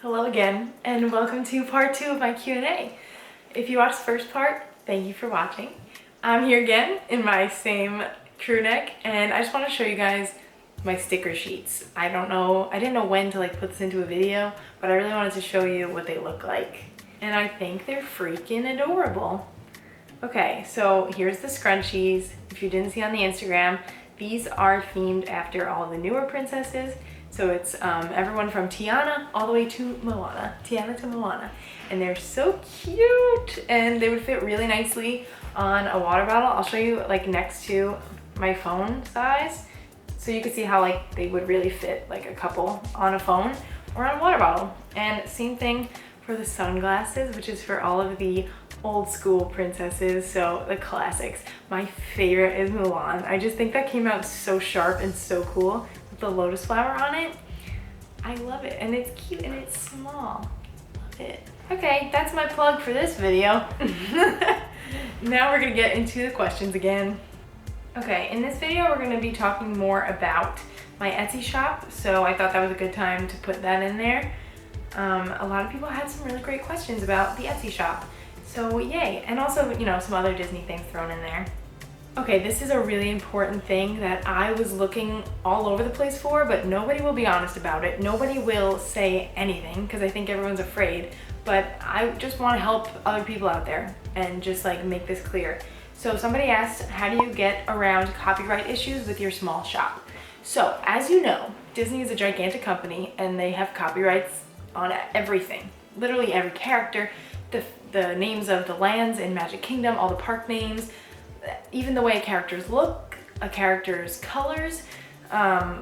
Hello again, and welcome to part 2 of my Q&A. If you watched the first part, thank you for watching. I'm here again in my same crew neck, and I just want to show you guys my sticker sheets. I didn't know when to put this into a video, but I really wanted to show you what they look like. And I think they're freaking adorable. Okay, so here's the scrunchies. If you didn't see on the Instagram, these are themed after all the newer princesses. So it's everyone from Tiana all the way to Moana. Tiana to Moana. And they're so cute, and they would fit really nicely on a water bottle. I'll show you next to my phone size, so you can see how they would really fit a couple on a phone or on a water bottle. And same thing for the sunglasses, which is for all of the old school princesses, so the classics. My favorite is Mulan. I just think that came out so sharp and so cool with the lotus flower on it. I love it, and it's cute and it's small. Love it. Okay, that's my plug for this video. Now we're gonna get into the questions again. Okay, in this video we're gonna be talking more about my Etsy shop, so I thought that was a good time to put that in there. A lot of people had some really great questions about the Etsy shop, so yay. And also, some other Disney things thrown in there. Okay, this is a really important thing that I was looking all over the place for, but nobody will be honest about it. Nobody will say anything because I think everyone's afraid, but I just want to help other people out there and just make this clear. So somebody asked, how do you get around copyright issues with your small shop? So as you know, Disney is a gigantic company and they have copyrights on everything, literally every character, the names of the lands in Magic Kingdom, all the park names, even the way characters look, a character's colors,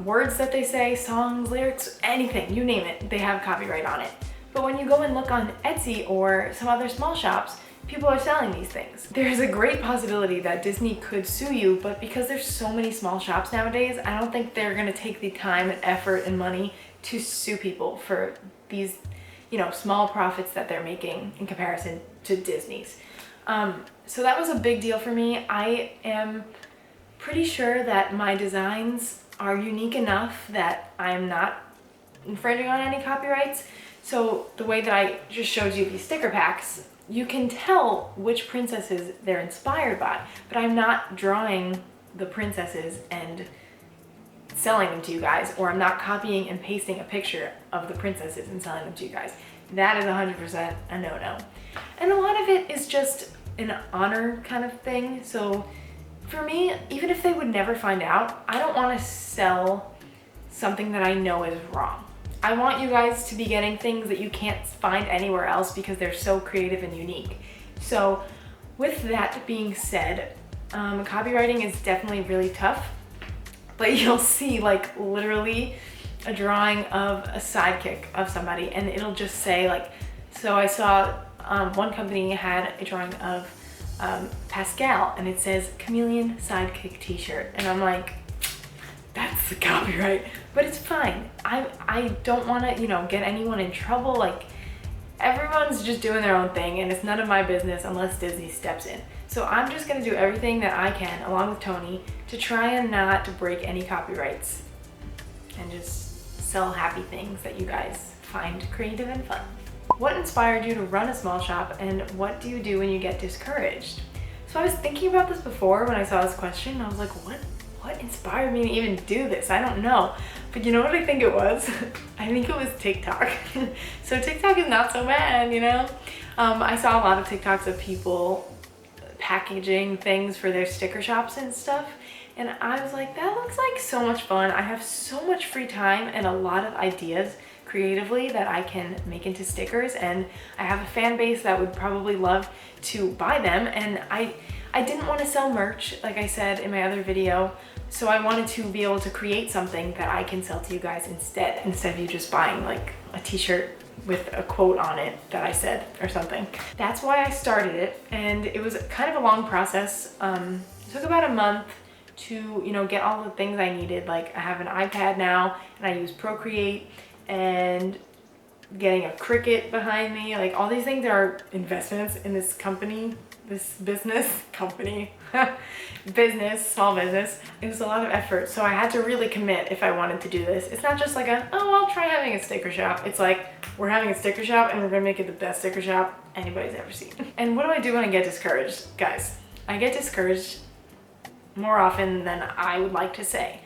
words that they say, songs, lyrics, anything, you name it, they have copyright on it. But when you go and look on Etsy or some other small shops, people are selling these things. There's a great possibility that Disney could sue you, but because there's so many small shops nowadays, I don't think they're gonna take the time and effort and money to sue people for these, small profits that they're making in comparison to Disney's. So that was a big deal for me. I am pretty sure that my designs are unique enough that I'm not infringing on any copyrights. So the way that I just showed you these sticker packs, you can tell which princesses they're inspired by, but I'm not drawing the princesses and selling them to you guys, or I'm not copying and pasting a picture of the princesses and selling them to you guys. That is 100% a no-no. And a lot of it is just an honor kind of thing. So for me, even if they would never find out, I don't want to sell something that I know is wrong. I want you guys to be getting things that you can't find anywhere else because they're so creative and unique. So with that being said, copywriting is definitely really tough, but you'll see literally a drawing of a sidekick of somebody, and it'll just say so I saw one company had a drawing of Pascal, and it says chameleon sidekick t-shirt, and I'm like, that's the copyright. But it's fine. I don't want to get anyone in trouble. Everyone's just doing their own thing, and it's none of my business unless Disney steps in. So I'm just gonna do everything that I can along with Tony to try and not break any copyrights and just sell happy things that you guys find creative and fun. What inspired you to run a small shop, and what do you do when you get discouraged? So I was thinking about this before when I saw this question, and I was like, what inspired me to even do this? I don't know. But you know what I think it was? I think it was TikTok. So TikTok is not so bad, I saw a lot of TikToks of people packaging things for their sticker shops and stuff. And I was like, that looks like so much fun. I have so much free time and a lot of ideas creatively that I can make into stickers, and I have a fan base that would probably love to buy them. And I didn't want to sell merch, like I said in my other video, so I wanted to be able to create something that I can sell to you guys instead of you just buying a t-shirt with a quote on it that I said or something. That's why I started it, and it was kind of a long process. It took about a month to get all the things I needed. I have an iPad now, and I use Procreate, and getting a Cricut behind me, all these things are investments in this company, this business, small business. It was a lot of effort, so I had to really commit if I wanted to do this. It's not just oh, I'll try having a sticker shop. It's we're having a sticker shop and we're gonna make it the best sticker shop anybody's ever seen. And what do I do when I get discouraged? Guys, I get discouraged more often than I would like to say,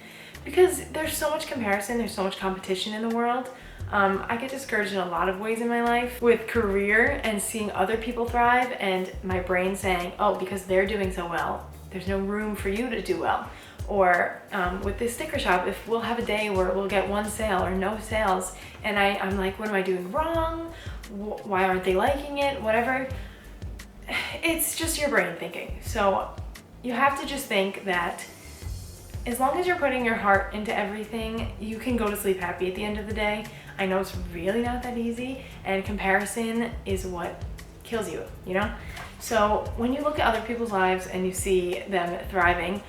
because there's so much comparison, there's so much competition in the world. I get discouraged in a lot of ways in my life with career and seeing other people thrive and my brain saying, oh, because they're doing so well, there's no room for you to do well. Or with this sticker shop, if we'll have a day where we'll get one sale or no sales, and I'm like, what am I doing wrong? Why aren't they liking it? Whatever. It's just your brain thinking. So you have to just think that as long as you're putting your heart into everything, you can go to sleep happy at the end of the day. I know it's really not that easy, and comparison is what kills you, you know? So when you look at other people's lives and you see them thriving,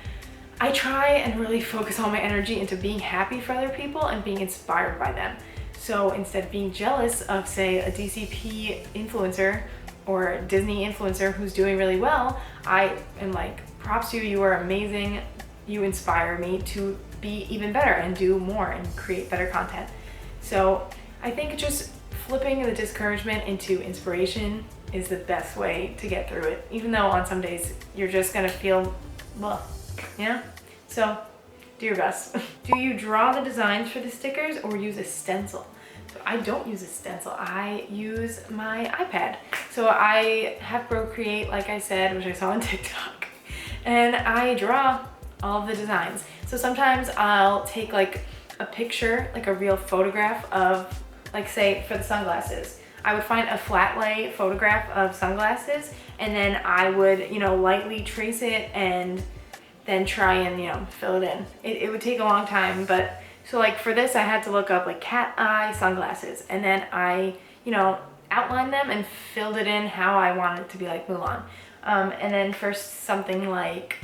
I try and really focus all my energy into being happy for other people and being inspired by them. So instead of being jealous of, say, a DCP influencer or a Disney influencer who's doing really well, I am like, props to you, you are amazing. You inspire me to be even better and do more and create better content. So I think just flipping the discouragement into inspiration is the best way to get through it, even though on some days you're just gonna feel, well, you know? So do your best. Do you draw the designs for the stickers or use a stencil? So I don't use a stencil, I use my iPad. So I have Procreate, like I said, which I saw on TikTok, and I draw all of the designs. So sometimes I'll take like a picture, like a real photograph of, like say for the sunglasses, I would find a flat lay photograph of sunglasses, and then I would, you know, lightly trace it and then try and, you know, fill it in. It would take a long time, but so like for this I had to look up like cat eye sunglasses, and then I, you know, outlined them and filled it in how I wanted it to be like Mulan. And then for something like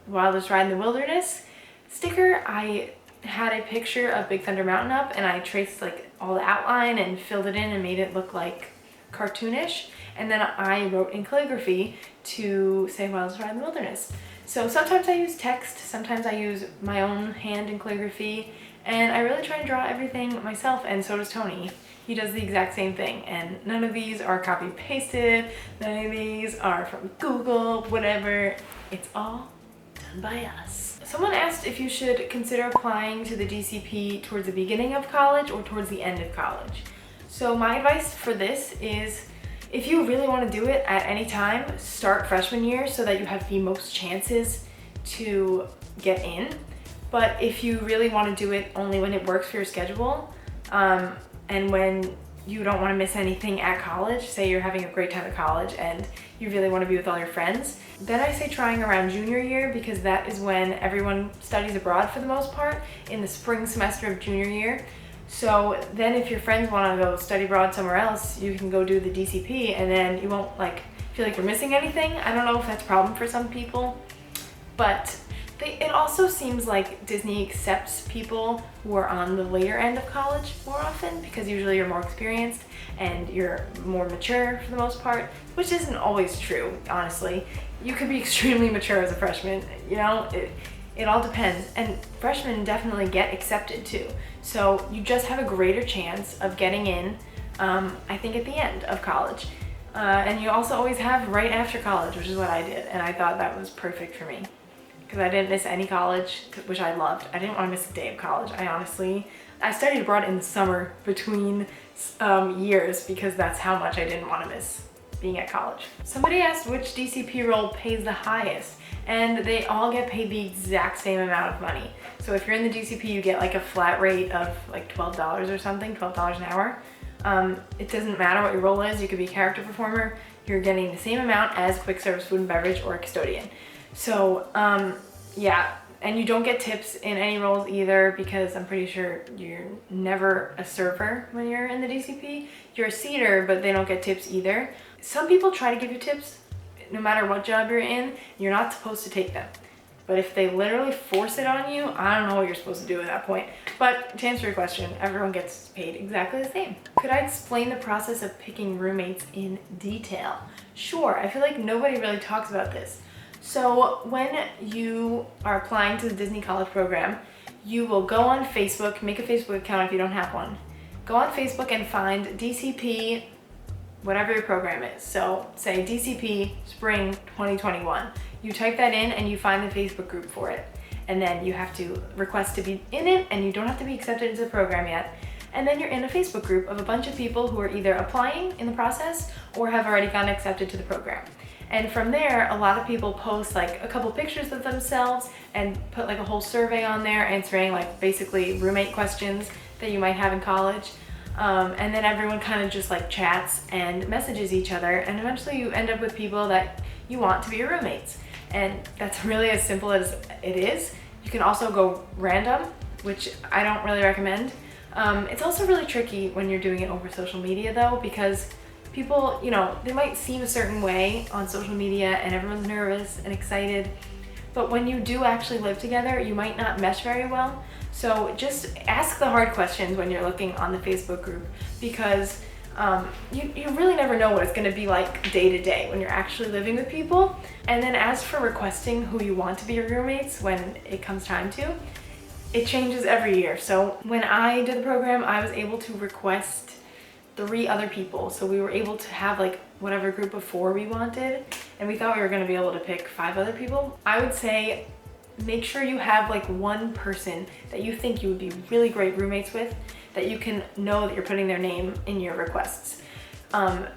Wildest Ride in the Wilderness sticker, I had a picture of Big Thunder Mountain up and I traced like all the outline and filled it in and made it look like cartoonish. And then I wrote in calligraphy to say Wildest Ride in the Wilderness. So sometimes I use text, sometimes I use my own hand in calligraphy, and I really try and draw everything myself, and so does Tony. He does the exact same thing, and none of these are copy pasted, none of these are from Google, whatever. It's all done by us. Someone asked if you should consider applying to the DCP towards the beginning of college or towards the end of college. So my advice for this is, if you really want to do it at any time, start freshman year so that you have the most chances to get in. But if you really want to do it only when it works for your schedule, and when you don't want to miss anything at college, say you're having a great time at college and you really want to be with all your friends, then I say trying around junior year, because that is when everyone studies abroad for the most part, in the spring semester of junior year. So then if your friends want to go study abroad somewhere else, you can go do the DCP, and then you won't like feel like you're missing anything. I don't know if that's a problem for some people, but it also seems like Disney accepts people who are on the later end of college more often, because usually you're more experienced and you're more mature for the most part, which isn't always true, honestly. You could be extremely mature as a freshman, you know? It all depends, and freshmen definitely get accepted too. So you just have a greater chance of getting in, I think, at the end of college. And you also always have right after college, which is what I did, and I thought that was perfect for me, because I didn't miss any college, which I loved. I didn't want to miss a day of college. I studied abroad in the summer between years, because that's how much I didn't want to miss being at college. Somebody asked which DCP role pays the highest, and they all get paid the exact same amount of money. So if you're in the DCP, you get like a flat rate of like $12 or something, $12 an hour. It doesn't matter what your role is. You could be a character performer. You're getting the same amount as quick service food and beverage or a custodian. So yeah, and you don't get tips in any roles either, because I'm pretty sure you're never a server when you're in the DCP. You're a seater, but they don't get tips either. Some people try to give you tips no matter what job you're in. You're not supposed to take them. But if they literally force it on you, I don't know what you're supposed to do at that point. But to answer your question, everyone gets paid exactly the same. Could I explain the process of picking roommates in detail? Sure, I feel like nobody really talks about this. So when you are applying to the Disney College program, you will go on Facebook, make a Facebook account if you don't have one, go on Facebook and find DCP, whatever your program is. So say DCP Spring 2021. You type that in and you find the Facebook group for it. And then you have to request to be in it, and you don't have to be accepted into the program yet. And then you're in a Facebook group of a bunch of people who are either applying in the process or have already gotten accepted to the program. And from there, a lot of people post like a couple pictures of themselves and put like a whole survey on there answering like basically roommate questions that you might have in college. And then everyone kind of just like chats and messages each other, and eventually you end up with people that you want to be your roommates. And that's really as simple as it is. You can also go random, which I don't really recommend. It's also really tricky when you're doing it over social media though, because people, you know, they might seem a certain way on social media and everyone's nervous and excited, but when you do actually live together, you might not mesh very well. So just ask the hard questions when you're looking on the Facebook group, because you really never know what it's going to be like day to day when you're actually living with people. And then as for requesting who you want to be your roommates when it comes time to, it changes every year. So when I did the program, I was able to request 3 other people. So we were able to have like whatever group of 4 we wanted, and we thought we were going to be able to pick 5 other people. I would say make sure you have like one person that you think you would be really great roommates with, that you can know that you're putting their name in your requests.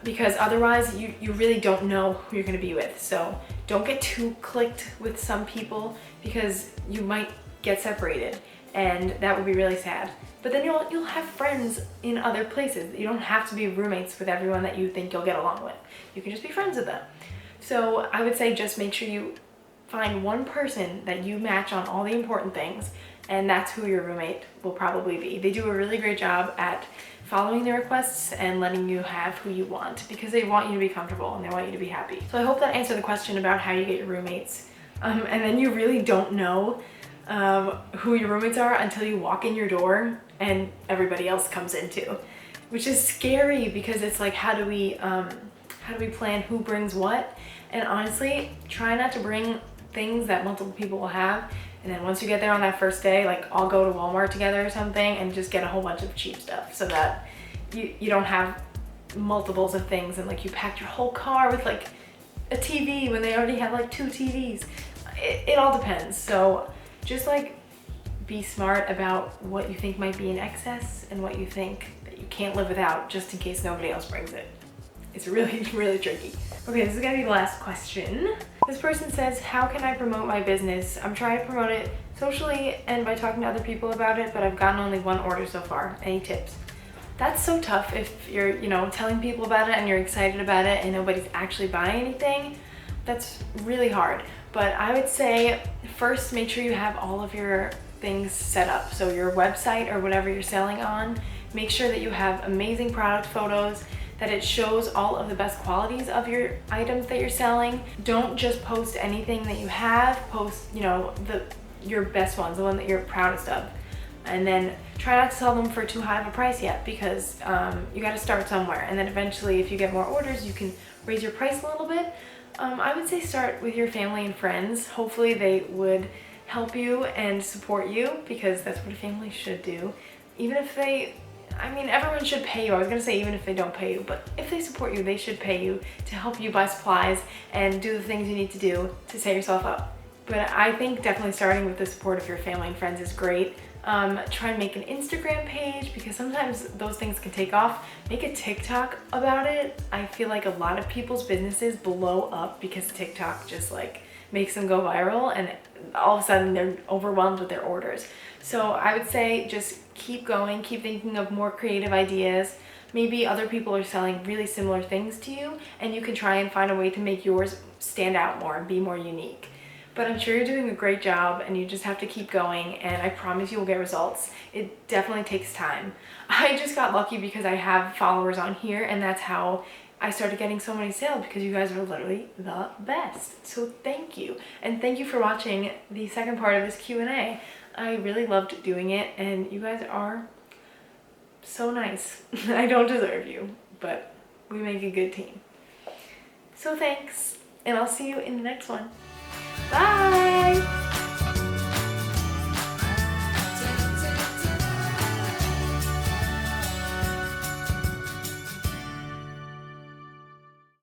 Because otherwise you really don't know who you're going to be with. So don't get too clicked with some people, because you might get separated and that would be really sad. But then you'll have friends in other places. You don't have to be roommates with everyone that you think you'll get along with. You can just be friends with them. So I would say just make sure you find one person that you match on all the important things, and that's who your roommate will probably be. They do a really great job at following the requests and letting you have who you want, because they want you to be comfortable and they want you to be happy. So I hope that answered the question about how you get your roommates. And then you really don't know who your roommates are until you walk in your door and everybody else comes in too, which is scary, because it's like, how do we plan who brings what? And honestly, try not to bring things that multiple people will have. And then once you get there on that first day, like all go to Walmart together or something and just get a whole bunch of cheap stuff, so that you don't have multiples of things and like you packed your whole car with like a TV when they already have like 2 TVs. It all depends. So just like be smart about what you think might be in excess and what you think that you can't live without, just in case nobody else brings it. It's really, really tricky. Okay, this is gonna be the last question. This person says, how can I promote my business? I'm trying to promote it socially and by talking to other people about it, but I've gotten only 1 order so far. Any tips? That's so tough if you're, telling people about it and you're excited about it and nobody's actually buying anything. That's really hard. But I would say first, make sure you have all of your things set up. So your website or whatever you're selling on, make sure that you have amazing product photos, that it shows all of the best qualities of your items that you're selling. Don't just post anything that you have. Post, your best ones, the one that you're proudest of. And then try not to sell them for too high of a price yet, because you got to start somewhere. And then eventually, if you get more orders, you can raise your price a little bit. I would say start with your family and friends. Hopefully they would help you and support you, because that's what a family should do. Even if everyone should pay you. I was gonna say even if they don't pay you, but if they support you, they should pay you to help you buy supplies and do the things you need to do to set yourself up. But I think definitely starting with the support of your family and friends is great. Try and make an Instagram page, because sometimes those things can take off. Make a TikTok about it. I feel like a lot of people's businesses blow up because TikTok just like makes them go viral, and all of a sudden they're overwhelmed with their orders. So I would say just keep going, keep thinking of more creative ideas. Maybe other people are selling really similar things to you, and you can try and find a way to make yours stand out more and be more unique. But I'm sure you're doing a great job, and you just have to keep going, and I promise you will get results. It definitely takes time. I just got lucky because I have followers on here, and that's how I started getting so many sales, because you guys are literally the best. So thank you. And thank you for watching the second part of this Q&A. I really loved doing it, and you guys are so nice. I don't deserve you, but we make a good team. So thanks, and I'll see you in the next one. Bye!